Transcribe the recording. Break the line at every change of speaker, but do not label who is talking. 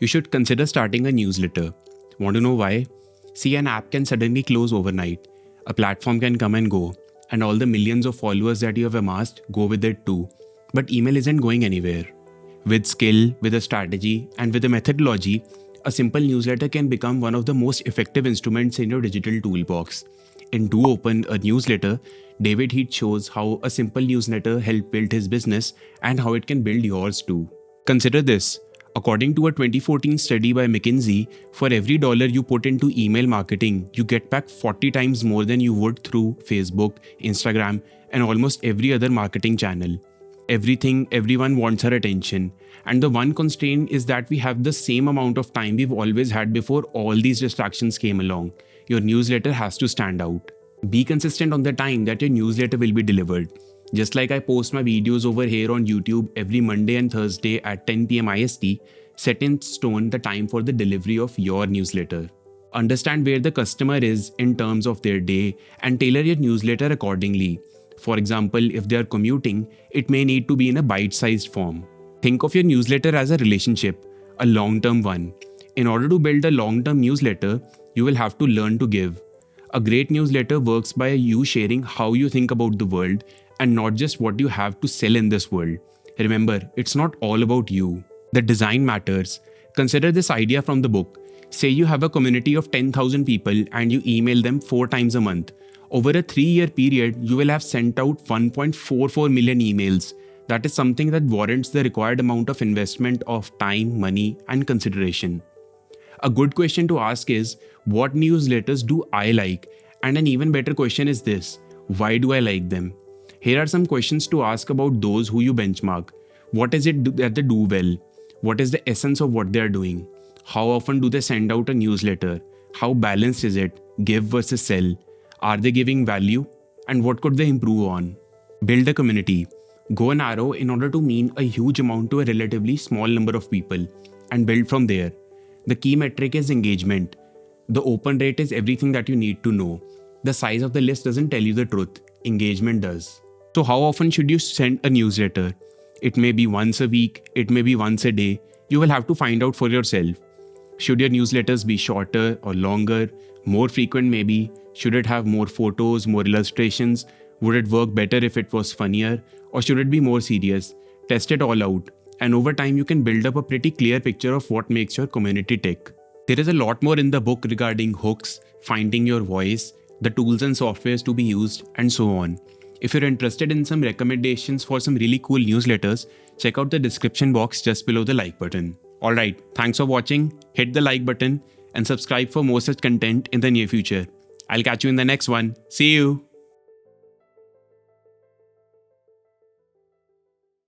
You should consider starting a newsletter. Want to know why? See, an app can suddenly close overnight, a platform can come and go, and all the millions of followers that you have amassed go with it too. But email isn't going anywhere. With skill, with a strategy, and with a methodology, a simple newsletter can become one of the most effective instruments in your digital toolbox. In Do Open, a newsletter, David Heath shows how a simple newsletter helped build his business and how it can build yours too. Consider this. According to a 2014 study by McKinsey, for every dollar you put into email marketing, you get back 40 times more than you would through Facebook, Instagram, and almost every other marketing channel. Everyone wants our attention. And the one constraint is that we have the same amount of time we've always had before all these distractions came along. Your newsletter has to stand out. Be consistent on the time that your newsletter will be delivered. Just like I post my videos over here on YouTube every Monday and Thursday at 10 pm IST, set in stone the time for the delivery of your newsletter. Understand where the customer is in terms of their day and tailor your newsletter accordingly. For example, if they are commuting, it may need to be in a bite-sized form. Think of your newsletter as a relationship, a long-term one. In order to build a long-term newsletter, you will have to learn to give. A great newsletter works by you sharing how you think about the world and not just what you have to sell in this world. Remember, it's not all about you. The design matters. Consider this idea from the book. Say you have a community of 10,000 people and you email them 4 times a month. Over a 3-year period, you will have sent out 1.44 million emails. That is something that warrants the required amount of investment of time, money, and consideration. A good question to ask is, what newsletters do I like? And an even better question is this, why do I like them? Here are some questions to ask about those who you benchmark. What is it that they do well? What is the essence of what they are doing? How often do they send out a newsletter? How balanced is it? Give versus sell. Are they giving value? And what could they improve on? Build a community. Go narrow in order to mean a huge amount to a relatively small number of people and build from there. The key metric is engagement. The open rate is everything that you need to know. The size of the list doesn't tell you the truth. Engagement does. So how often should you send a newsletter? It may be once a week, it may be once a day. You will have to find out for yourself. Should your newsletters be shorter or longer? More frequent maybe? Should it have more photos, more illustrations? Would it work better if it was funnier? Or should it be more serious? Test it all out. And over time, you can build up a pretty clear picture of what makes your community tick. There is a lot more in the book regarding hooks, finding your voice, the tools and softwares to be used, and so on. If you're interested in some recommendations for some really cool newsletters, check out the description box just below the like button. Alright, thanks for watching, hit the like button, and subscribe for more such content in the near future. I'll catch you in the next one. See you!